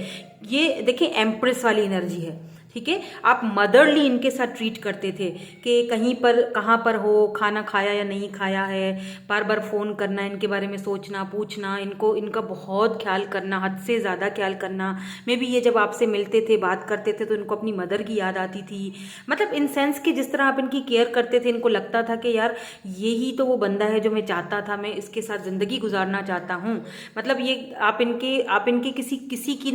ये देखिए एम्प्रेस वाली एनर्जी है, ठीक है। आप मदरली इनके साथ ट्रीट करते थे कि कहीं पर कहाँ पर हो, खाना खाया या नहीं खाया है, बार बार फ़ोन करना, इनके बारे में सोचना, पूछना, इनका बहुत ख्याल करना, हद से ज़्यादा ख्याल करना। मे बी ये जब आपसे मिलते थे, बात करते थे, तो इनको अपनी मदर की याद आती थी। मतलब इन सेंस कि जिस तरह आप इनकी केयर करते थे, इनको लगता था कि यार यही तो वो बंदा है जो मैं चाहता था, मैं इसके साथ ज़िंदगी गुजारना चाहता हूँ। मतलब ये आप इनके किसी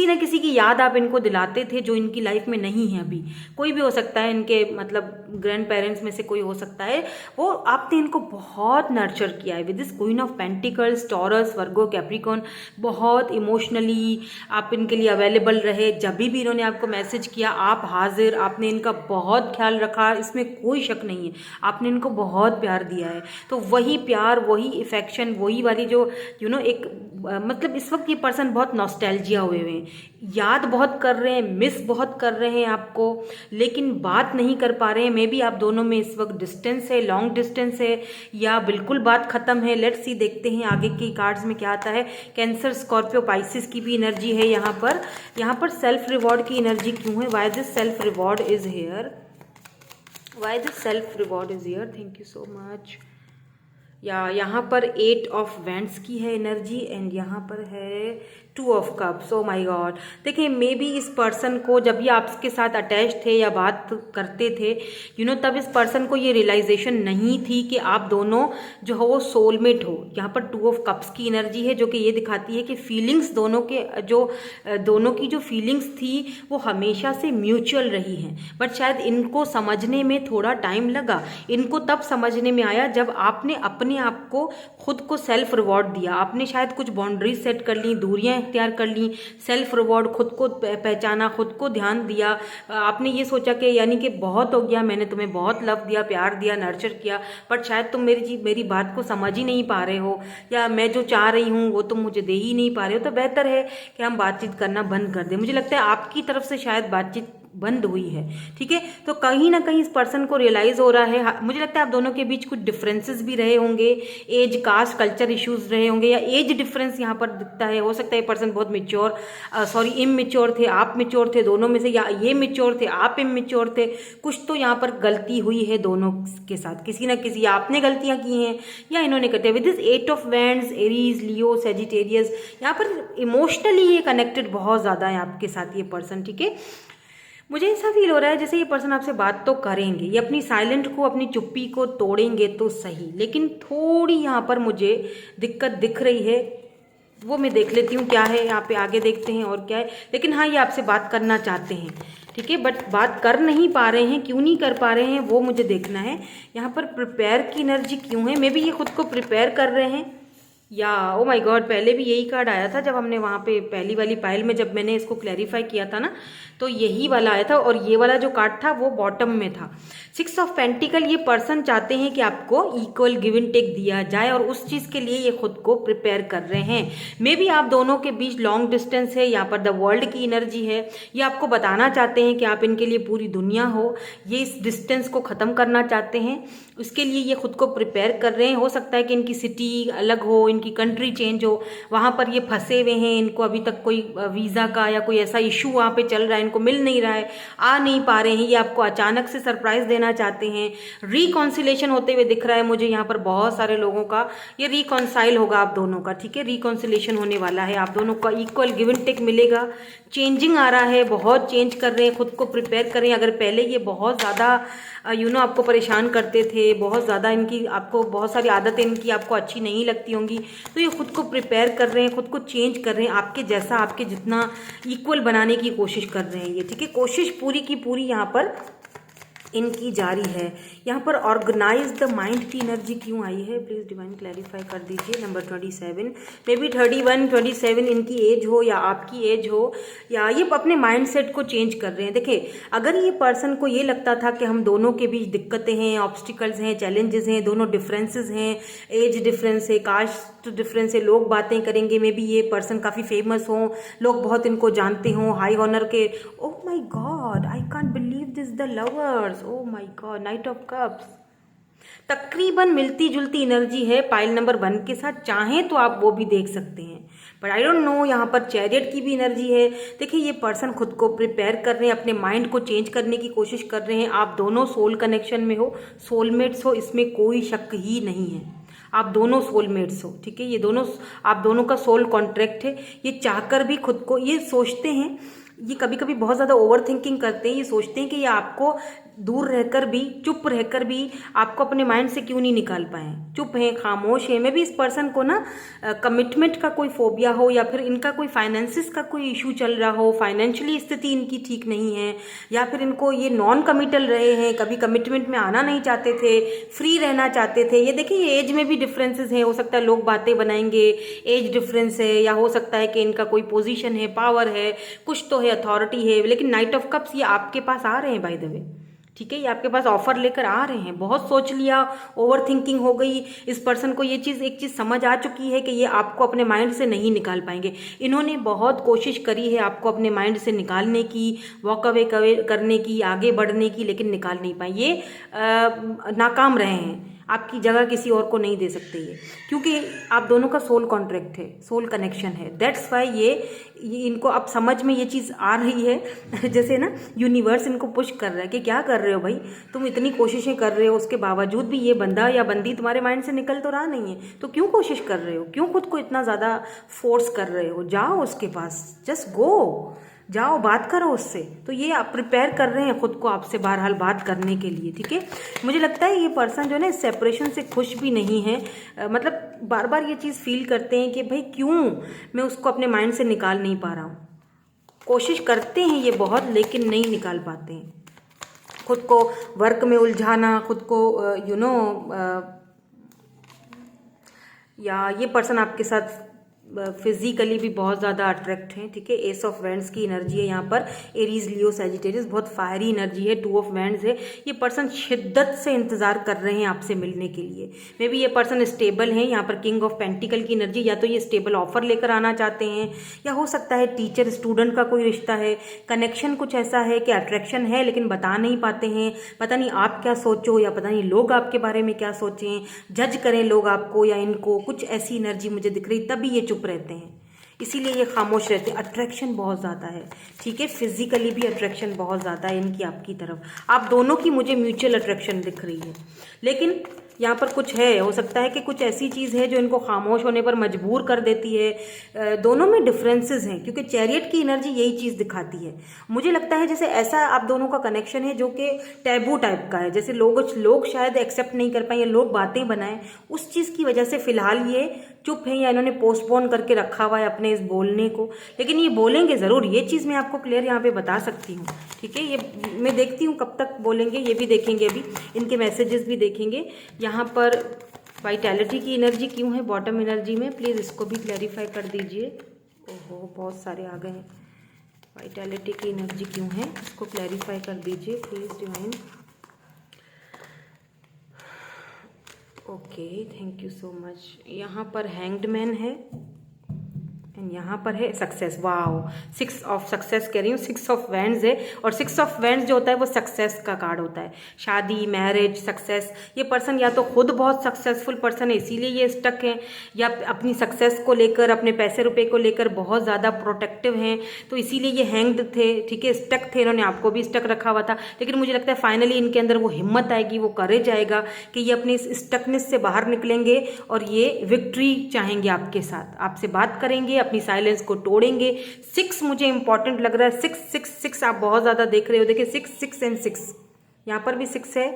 न किसी की याद आप इनको दिलाते थे जो इनकी लाइफ में नहीं है अभी। कोई भी हो सकता है, इनके मतलब ग्रैंड पेरेंट्स में से कोई हो सकता है। वो आपने इनको बहुत नर्चर किया है with this queen of pentacles, taurus, Virgo, Capricorn. बहुत इमोशनली आप इनके लिए अवेलेबल रहे। जब भी इन्होंने आपको मैसेज किया, आप हाजिर, आपने इनका बहुत ख्याल रखा, इसमें कोई शक नहीं है। आपने इनको बहुत प्यार दिया है। तो वही प्यार, वही इफेक्शन, वही वाली जो एक मतलब इस वक्त ये पर्सन बहुत नॉस्टैल्जिया हुए हैं, याद बहुत कर रहे हैं, मिस बहुत कर रहे हैं आपको, लेकिन बात नहीं कर पा रहे हैं। मे बी आप दोनों में इस वक्त डिस्टेंस है, लॉन्ग डिस्टेंस है, या बिल्कुल बात खत्म है। लेट्स सी, देखते हैं आगे की कार्ड्स में क्या आता है। कैंसर, स्कॉर्पियो, पाइसिस की भी एनर्जी है यहाँ पर सेल्फ रिवॉर्ड की एनर्जी क्यों है? Why this self reward is here? Why this self reward is here? Thank you so much. या यहाँ पर 8 ऑफ वैंड्स की है एनर्जी, एंड यहाँ पर है 2 of cups. Oh my God. देखिए मे बी इस पर्सन को जब ये आपके साथ अटैच थे या बात करते थे, तब इस पर्सन को ये रियलाइजेशन नहीं थी कि आप दोनों जो हो वो सोलमेट हो। यहाँ पर 2 ऑफ कप्स की एनर्जी है, जो कि ये दिखाती है कि फीलिंग्स दोनों की जो फीलिंग्स थी वो हमेशा से म्यूचुअल रही हैं। बट शायद इनको समझने में थोड़ा टाइम लगा। इनको तब समझने में आया जब आपने अपने आप को, खुद को सेल्फ रिवॉर्ड दिया। आपने शायद कुछ बाउंड्रीज सेट कर ली, दूरियां इख्तियार कर ली, सेल्फ रिवॉर्ड, खुद को पहचाना, खुद को ध्यान दिया। आपने ये सोचा कि यानी कि बहुत हो गया, मैंने तुम्हें बहुत लव दिया, प्यार दिया, नर्चर किया, बट शायद तुम मेरी बात को समझ ही नहीं पा रहे हो, या मैं जो चाह रही हूँ वो तुम मुझे दे ही नहीं पा रहे हो। तो बेहतर है कि हम बातचीत करना बंद कर दें। मुझे लगता है आपकी तरफ से शायद बातचीत बंद हुई है, ठीक है। तो कहीं ना कहीं इस पर्सन को रियलाइज हो रहा है। मुझे लगता है आप दोनों के बीच कुछ डिफरेंसेस भी रहे होंगे, एज, कास्ट, कल्चर इश्यूज रहे होंगे, या एज डिफरेंस यहाँ पर दिखता है। हो सकता है ये पर्सन बहुत इमेच्योर थे, आप मेच्योर थे, दोनों में से, या ये मेच्योर थे, आप इमेच्योर थे। कुछ तो यहाँ पर गलती हुई है दोनों के साथ, किसी ना किसी, आपने गलतियां की हैं या इन्होंने करते हैं। With this 8 of wands, Aries, Leo, Sagittarius, यहाँ पर इमोशनली ये कनेक्टेड बहुत ज़्यादा है आपके साथ ये पर्सन, ठीक है। मुझे ऐसा फील हो रहा है जैसे ये पर्सन आपसे बात तो करेंगे, ये अपनी साइलेंट को, अपनी चुप्पी को तोड़ेंगे तो सही, लेकिन थोड़ी यहाँ पर मुझे दिक्कत दिख रही है। वो मैं देख लेती हूँ क्या है यहाँ पे, आगे देखते हैं और क्या है। लेकिन हाँ, ये आपसे बात करना चाहते हैं, ठीक है, बट बात कर नहीं पा रहे हैं। क्यों नहीं कर पा रहे हैं वो मुझे देखना है। यहाँ पर प्रिपेयर की एनर्जी क्यों है? मे बी ये खुद को प्रिपेयर कर रहे हैं, या ओ माय गॉड, पहले भी यही कार्ड आया था जब हमने वहाँ पे पहली वाली पाइल में, जब मैंने इसको क्लैरिफाई किया था ना, तो यही वाला आया था, और ये वाला जो कार्ड था वो बॉटम में था। 6 ऑफ पेंटिकल, ये पर्सन चाहते हैं कि आपको इक्वल गिव एंड टेक दिया जाए, और उस चीज़ के लिए ये खुद को प्रिपेयर कर रहे हैं। मे बी आप दोनों के बीच लॉन्ग डिस्टेंस है, यहाँ पर द वर्ल्ड की एनर्जी है। ये आपको बताना चाहते हैं कि आप इनके लिए पूरी दुनिया हो। ये इस डिस्टेंस को ख़त्म करना चाहते हैं, उसके लिए ये खुद को प्रिपेयर कर रहे हैं। हो सकता है कि इनकी सिटी अलग हो, इनकी कंट्री चेंज हो, वहाँ पर ये फंसे हुए हैं, इनको अभी तक कोई वीज़ा का या कोई ऐसा इशू वहाँ पे चल रहा है, इनको मिल नहीं रहा है, आ नहीं पा रहे हैं। ये आपको अचानक से सरप्राइज देना चाहते हैं। रिकॉन्सिलेशन होते हुए दिख रहा है मुझे यहाँ पर बहुत सारे लोगों का। ये रिकॉन्साइल होगा आप दोनों का, ठीक है, रिकॉन्सिलेशन होने वाला है, आप दोनों का इक्वल गिव एंड टेक मिलेगा। चेंजिंग आ रहा है, बहुत चेंज कर रहे हैं, खुद को प्रिपेयर कर रहे हैं। अगर पहले ये बहुत ज़्यादा आपको परेशान करते थे, बहुत ज़्यादा इनकी, आपको बहुत सारी आदतें इनकी आपको अच्छी नहीं लगती होंगी, तो ये खुद को प्रिपेयर कर रहे हैं, खुद को चेंज कर रहे हैं, आपके जैसा, आपके जितना इक्वल बनाने की कोशिश कर रहे हैं ये, ठीक है। कोशिश पूरी की पूरी यहाँ पर इनकी जारी है। यहाँ पर ऑर्गेनाइज द माइंड की एनर्जी क्यों आई है, प्लीज़ डिवाइन क्लैरिफाई कर दीजिए। नंबर 27, मे बी 31, 27 इनकी एज हो या आपकी एज हो, या ये अपने माइंड सेट को चेंज कर रहे हैं। देखिए, अगर ये पर्सन को ये लगता था कि हम दोनों के बीच दिक्कतें हैं, ऑब्स्टिकल्स हैं, चैलेंजेस हैं, दोनों डिफरेंसेस हैं, एज डिफरेंस है, कास्ट डिफरेंस है, लोग बातें करेंगे, मे बी ये पर्सन काफ़ी फेमस हो, लोग बहुत इनको जानते हों, हाई ऑनर के। Oh my God, I can't believe this, the lovers, oh my God, night of cups. तकरीबन मिलती जुलती एनर्जी है पाइल नंबर 1 के साथ, चाहें तो आप वो भी देख सकते हैं, बट आई डोंट नो। यहाँ पर चैरियट की भी एनर्जी है। देखिए, ये पर्सन खुद को प्रिपेयर कर रहे हैं, अपने माइंड को चेंज करने की कोशिश कर रहे हैं। आप दोनों सोल कनेक्शन में हो, सोलमेट्स हो, इसमें कोई शक ही नहीं है। आप दोनों सोलमेट्स हो, ठीक है, ये दोनों आप दोनों का सोल कॉन्ट्रैक्ट है। ये चाहकर भी खुद को ये सोचते हैं, ये कभी कभी बहुत ज़्यादा ओवर थिंकिंग करते हैं। ये सोचते हैं कि ये आपको दूर रहकर भी, चुप रहकर भी आपको अपने माइंड से क्यों नहीं निकाल पाए, चुप हैं, खामोश हैं। मे भी इस पर्सन को ना कमिटमेंट का कोई फोबिया हो, या फिर इनका कोई फाइनेंसिस का कोई इशू चल रहा हो, फाइनेंशियली स्थिति इनकी ठीक नहीं है, या फिर इनको ये नॉन कमिटल रहे हैं, कभी कमिटमेंट में आना नहीं चाहते थे, फ्री रहना चाहते थे। ये देखिए, ये एज में भी डिफरेंसेस हैं, हो सकता है लोग बातें बनाएंगे, एज डिफरेंस है, या हो सकता है कि इनका कोई पोजीशन है, पावर है, कुछ तो है, अथॉरिटी है। लेकिन नाइट ऑफ कप्स ये आपके पास आ रहे हैं बाय द वे, ठीक है, ये आपके पास ऑफर लेकर आ रहे हैं। बहुत सोच लिया, ओवर थिंकिंग हो गई, इस पर्सन को ये चीज़, एक चीज़ समझ आ चुकी है कि ये आपको अपने माइंड से नहीं निकाल पाएंगे। इन्होंने बहुत कोशिश करी है आपको अपने माइंड से निकालने की, वॉक अवे करने की, आगे बढ़ने की, लेकिन निकाल नहीं पाए। ये नाकाम रहे हैं। आपकी जगह किसी और को नहीं दे सकते ये, क्योंकि आप दोनों का सोल कॉन्ट्रैक्ट है, सोल कनेक्शन है। दैट्स वाई ये इनको अब समझ में ये चीज़ आ रही है जैसे ना यूनिवर्स इनको पुश कर रहा है कि क्या कर रहे हो भाई, तुम इतनी कोशिशें कर रहे हो, उसके बावजूद भी ये बंदा या बंदी तुम्हारे माइंड से निकल तो रहा नहीं है, तो क्यों कोशिश कर रहे हो, क्यों खुद को इतना ज़्यादा फोर्स कर रहे हो। जाओ उसके पास, जस्ट गो, जाओ, बात करो उससे। तो ये आप प्रिपेयर कर रहे हैं खुद को आपसे बहरहाल बात करने के लिए, ठीक है। मुझे लगता है ये पर्सन जो है ना, इस सेपरेशन से खुश भी नहीं है। मतलब बार बार ये चीज़ फील करते हैं कि भाई क्यों मैं उसको अपने माइंड से निकाल नहीं पा रहा हूँ। कोशिश करते हैं ये बहुत, लेकिन नहीं निकाल पाते हैं। खुद को वर्क में उलझाना, खुद को या ये पर्सन आपके साथ फिजिकली भी बहुत ज़्यादा अट्रैक्ट हैं, ठीक है। एस ऑफ वैंड्स की एनर्जी है यहाँ पर, एरीज, लियो, सैजिटेरियस, बहुत फायरी एनर्जी है। 2 ऑफ वैंड्स है। ये पर्सन शिद्दत से इंतजार कर रहे हैं आपसे मिलने के लिए। मे बी ये पर्सन स्टेबल हैं। यहाँ पर किंग ऑफ पेंटिकल की एनर्जी, या तो ये स्टेबल ऑफर लेकर आना चाहते हैं, या हो सकता है टीचर स्टूडेंट का कोई रिश्ता है। कनेक्शन कुछ ऐसा है कि अट्रैक्शन है, लेकिन बता नहीं पाते हैं। पता नहीं आप क्या सोचो, या पता नहीं लोग आपके बारे में क्या सोचें, जज करें लोग आपको या इनको, कुछ ऐसी एनर्जी मुझे दिख रही, तभी ये चुप रहते हैं, इसीलिए ये खामोश रहते हैं। अट्रैक्शन बहुत ज़्यादा है, ठीक है, फिजिकली भी अट्रैक्शन बहुत ज़्यादा है इनकी आपकी तरफ। आप दोनों की मुझे म्यूचुअल अट्रैक्शन दिख रही है, लेकिन यहाँ पर कुछ है, हो सकता है कि कुछ ऐसी चीज़ है जो इनको खामोश होने पर मजबूर कर देती है। दोनों में डिफरेंसेस हैं, क्योंकि चैरियट की एनर्जी यही चीज़ दिखाती है। मुझे लगता है जैसे ऐसा आप दोनों का कनेक्शन है जो कि टैबू टाइप का है, जैसे लोग शायद एक्सेप्ट नहीं कर पाए, या लोग बातें बनाएं, उस चीज़ की वजह से फिलहाल ये चुप हैं, या इन्होंने पोस्टपोन करके रखा हुआ है अपने इस बोलने को। लेकिन ये बोलेंगे ज़रूर, ये चीज़ मैं आपको क्लियर यहाँ पे बता सकती हूँ, ठीक है। ये मैं देखती हूँ कब तक बोलेंगे, ये भी देखेंगे, अभी इनके मैसेजेस भी देखेंगे। यहाँ पर वाइटैलिटी की एनर्जी क्यों है बॉटम एनर्जी में, प्लीज़ इसको भी क्लैरिफाई कर दीजिए। ओहो, बहुत सारे आ गए हैं। वाइटैलिटी की एनर्जी क्यों है, इसको क्लैरिफाई कर दीजिए please divine. Okay, thank you so much. यहाँ पर हैंग्ड मैन है, एंड यहाँ पर है सक्सेस। वाओ, 6 ऑफ सक्सेस कह रही हूँ, 6 ऑफ वैंड्स है। और 6 ऑफ वैंड्स जो होता है वो सक्सेस का कार्ड होता है, शादी, मैरिज, सक्सेस। ये पर्सन या तो खुद बहुत सक्सेसफुल पर्सन है, इसीलिए ये स्टक हैं, या अपनी सक्सेस को लेकर, अपने पैसे रुपए को लेकर बहुत ज़्यादा प्रोटेक्टिव हैं, तो इसीलिए ये हैंग्ड थे, ठीक है, स्टक थे। इन्होंने आपको भी स्टक रखा हुआ था, लेकिन मुझे लगता है फाइनली इनके अंदर वो हिम्मत आएगी, वो करेज आएगा कि ये अपने इस स्टकनेस से बाहर निकलेंगे, और ये विक्ट्री चाहेंगे आपके साथ, आपसे बात करेंगे, अपनी साइलेंस को तोड़ेंगे। 6 मुझे इंपॉर्टेंट लग रहा है, 6 आप बहुत ज़्यादा देख रहे हो। देखिए 6 6 एंड 6, यहाँ पर भी 6 है,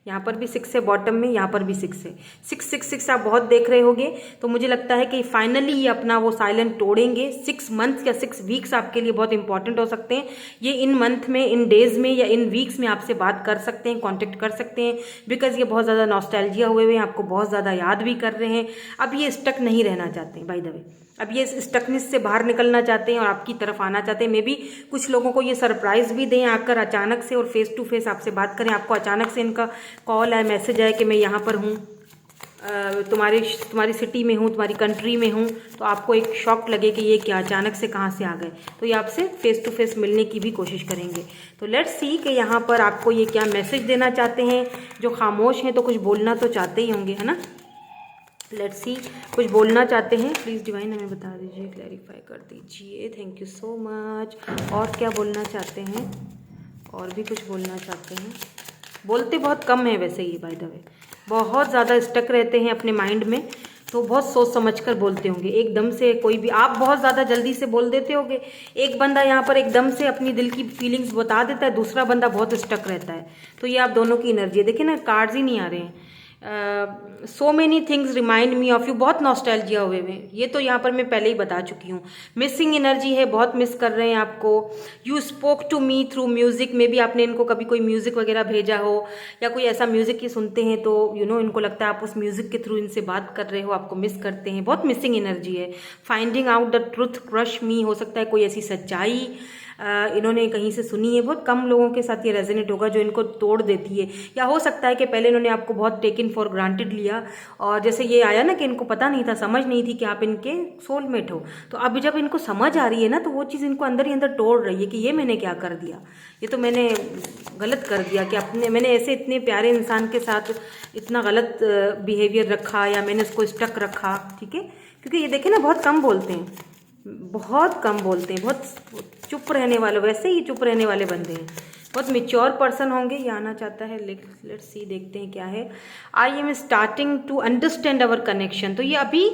यहाँ पर भी 6 है बॉटम में, यहाँ पर भी 6 है। 6 6 6 आप बहुत देख रहे होंगे, तो मुझे लगता है कि फाइनली ये अपना वो साइलेंट तोड़ेंगे। 6 मंथ्स या 6 वीक्स आपके लिए बहुत इंपॉर्टेंट हो सकते हैं। ये इन मंथ में, इन डेज में या इन वीक्स में आपसे बात कर सकते हैं, कॉन्टेक्ट कर सकते हैं, बिकॉज ये बहुत ज़्यादा नॉस्टैल्जिया हुए हैं, आपको बहुत ज़्यादा याद भी कर रहे हैं। अब ये स्टक नहीं रहना चाहते हैं, बाय द वे अब ये स्टकनेस से बाहर निकलना चाहते हैं और आपकी तरफ आना चाहते हैं। मे बी कुछ लोगों को ये सरप्राइज भी दें आकर अचानक से, और फेस टू फेस आपसे बात करें। आपको अचानक से इनका कॉल आए, मैसेज आए कि मैं यहाँ पर हूँ, तुम्हारी सिटी में हूँ, तुम्हारी कंट्री में हूँ, तो आपको एक शॉक लगे कि ये क्या, अचानक से कहाँ से आ गए। तो ये आपसे फेस टू फेस मिलने की भी कोशिश करेंगे। तो लेट्स सी कि यहाँ पर आपको ये क्या मैसेज देना चाहते हैं। जो खामोश हैं तो कुछ बोलना तो चाहते ही होंगे, है ना। लेट्स सी, कुछ बोलना चाहते हैं। प्लीज़ डिवाइन हमें बता दीजिए, क्लैरिफाई कर दीजिए। Thank you so much. और क्या बोलना चाहते हैं, और भी कुछ बोलना चाहते हैं। बोलते बहुत कम है वैसे ये, बाय द वे बहुत ज़्यादा स्टक रहते हैं अपने माइंड में, तो बहुत सोच समझ कर बोलते होंगे। एकदम से कोई भी, आप बहुत ज़्यादा जल्दी से बोल देते होंगे। एक बंदा यहाँ पर एकदम से अपनी दिल की फीलिंग्स बता देता है, दूसरा बंदा बहुत स्टक रहता है। तो ये आप दोनों की एनर्जी है। देखिए ना, कार्ड्स ही नहीं आ रहे हैं। So many things remind me of you, बहुत नॉस्टैल्जिया हुए हुए। ये तो यहाँ पर मैं पहले ही बता चुकी हूँ। मिसिंग एनर्जी है, बहुत मिस कर रहे हैं आपको। You spoke to me through music, में भी आपने इनको कभी कोई म्यूजिक वगैरह भेजा हो, या कोई ऐसा म्यूजिक ही सुनते हैं तो इनको लगता है आप उस म्यूजिक के थ्रू इनसे बात कर रहे हो, आपको मिस करते हैं। बहुत मिसिंग एनर्जी है। Finding out the truth crush me, हो सकता है कोई ऐसी सच्चाई इन्होंने कहीं से सुनी है। बहुत कम लोगों के साथ ये रेजोनेट होगा जो इनको तोड़ देती है। या हो सकता है कि पहले इन्होंने आपको बहुत टेकन फॉर ग्रांटेड लिया, और जैसे ये आया ना कि इनको पता नहीं था, समझ नहीं थी कि आप इनके सोलमेट हो। तो अब जब इनको समझ आ रही है ना, तो वो चीज़ इनको अंदर ही अंदर तोड़ रही है कि ये मैंने क्या कर दिया, ये तो मैंने गलत कर दिया कि मैंने ऐसे इतने प्यारे इंसान के साथ इतना गलत बिहेवियर रखा, या मैंने उसको स्टक रखा। ठीक है, क्योंकि ये देखे ना, बहुत कम बोलते हैं, बहुत कम बोलते हैं, बहुत चुप रहने वाले, वैसे ही चुप रहने वाले बंदे हैं। बहुत मेच्योर पर्सन होंगे, ये आना चाहता है। लेट्स सी, देखते हैं क्या है। I am starting to understand our connection, तो ये अभी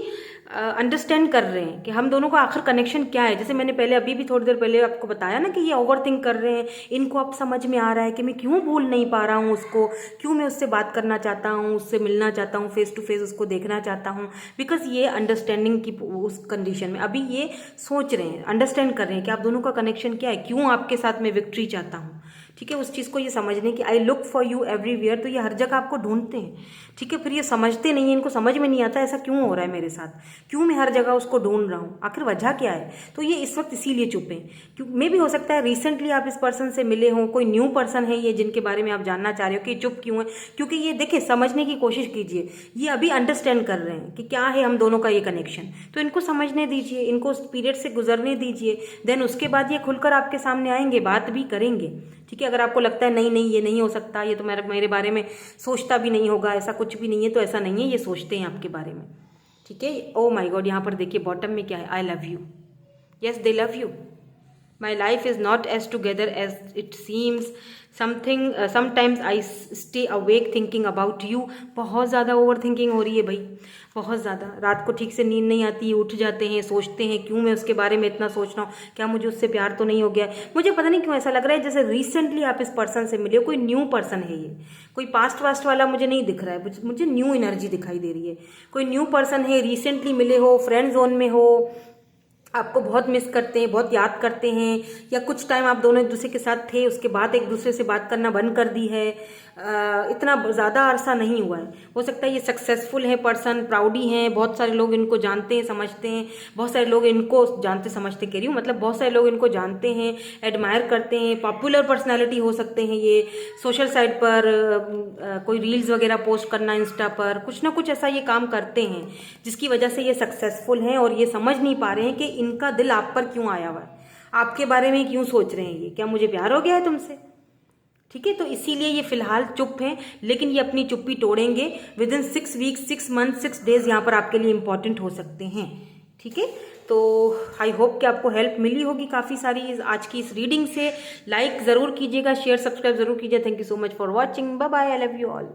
अंडरस्टैंड कर रहे हैं कि हम दोनों का आखिर कनेक्शन क्या है। जैसे मैंने पहले अभी भी थोड़ी देर पहले आपको बताया ना कि ये ओवर थिंक कर रहे हैं। इनको अब समझ में आ रहा है कि मैं क्यों भूल नहीं पा रहा हूँ उसको, क्यों मैं उससे बात करना चाहता हूँ, उससे मिलना चाहता हूँ, फेस टू फेस उसको देखना चाहता हूँ। बिकॉज ये अंडरस्टैंडिंग की उस कंडीशन में अभी ये सोच रहे हैं, अंडरस्टैंड कर रहे हैं कि आप दोनों का कनेक्शन क्या है, क्यों आपके साथ मैं विक्ट्री चाहता हूँ। ठीक है, उस चीज़ को ये समझने की, I look for you everywhere, तो ये हर जगह आपको ढूंढते हैं। ठीक है, फिर ये समझते नहीं है, इनको समझ में नहीं आता ऐसा क्यों हो रहा है मेरे साथ, क्यों मैं हर जगह उसको ढूंढ रहा हूँ, आखिर वजह क्या है। तो ये इस वक्त इसीलिए चुप हैं। क्यों, मे भी हो सकता है रिसेंटली आप इस पर्सन से मिले हों, कोई न्यू पर्सन है ये जिनके बारे में आप जानना चाह रहे हो कि चुप क्यों है। क्योंकि ये देखिए, समझने की कोशिश कीजिए, ये अभी अंडरस्टैंड कर रहे हैं कि क्या है हम दोनों का ये कनेक्शन। तो इनको समझने दीजिए, इनको उस पीरियड से गुजरने दीजिए, देन उसके बाद ये खुलकर आपके सामने आएंगे, बात भी करेंगे। ठीक है, अगर आपको लगता है नहीं नहीं ये नहीं हो सकता, ये तो मेरे बारे में सोचता भी नहीं होगा, ऐसा कुछ भी नहीं है, तो ऐसा नहीं है, ये सोचते हैं आपके बारे में। ठीक है, ओ माय गॉड, यहाँ पर देखिए बॉटम में क्या है, I love you. Yes, they love you. My life is not as together as it seems, sometimes I stay awake thinking about you. बहुत ज़्यादा ओवर थिंकिंग हो रही है भाई, बहुत ज़्यादा। रात को ठीक से नींद नहीं आती, उठ जाते हैं, सोचते हैं क्यों मैं उसके बारे में इतना सोच रहा हूँ, क्या मुझे उससे प्यार तो नहीं हो गया। मुझे पता नहीं क्यों ऐसा लग रहा है जैसे रिसेंटली आप इस पर्सन से मिले हो, कोई न्यू पर्सन है ये, कोई पास्ट वास्ट वाला मुझे नहीं दिख रहा है, मुझे न्यू एनर्जी दिखाई दे रही है। कोई न्यू पर्सन है, रिसेंटली मिले हो, फ्रेंड जोन में हो, आपको बहुत मिस करते हैं, बहुत याद करते हैं, या कुछ टाइम आप दोनों एक दूसरे के साथ थे, उसके बाद एक दूसरे से बात करना बंद कर दी है। इतना ज़्यादा अरसा नहीं हुआ है। हो सकता है ये सक्सेसफुल है पर्सन, प्राउडी हैं, बहुत सारे लोग इनको जानते हैं, समझते हैं, बहुत सारे लोग इनको जानते समझते कह रही हूँ, मतलब बहुत सारे लोग इनको जानते हैं, एडमायर करते हैं, पॉपुलर पर्सनैलिटी हो सकते हैं ये। सोशल साइट पर कोई रील्स वगैरह पोस्ट करना, इंस्टा पर कुछ ना कुछ ऐसा ये काम करते हैं जिसकी वजह से ये सक्सेसफुल हैं, और ये समझ नहीं पा रहे हैं कि इनका दिल आप पर क्यों आया हुआ है, आपके बारे में क्यों सोच रहे हैं ये, क्या मुझे प्यार हो गया है तुमसे। ठीक है, तो इसीलिए ये फिलहाल चुप हैं, लेकिन ये अपनी चुप्पी तोड़ेंगे। With in 6 weeks, 6 month, 6 days यहाँ पर आपके लिए इंपॉर्टेंट हो सकते हैं। ठीक है, तो आई होप कि आपको हेल्प मिली होगी काफ़ी सारी आज की इस रीडिंग से। लाइक ज़रूर कीजिएगा, शेयर सब्सक्राइब ज़रूर कीजिए। Thank you so much for watching, bye bye, I love you all.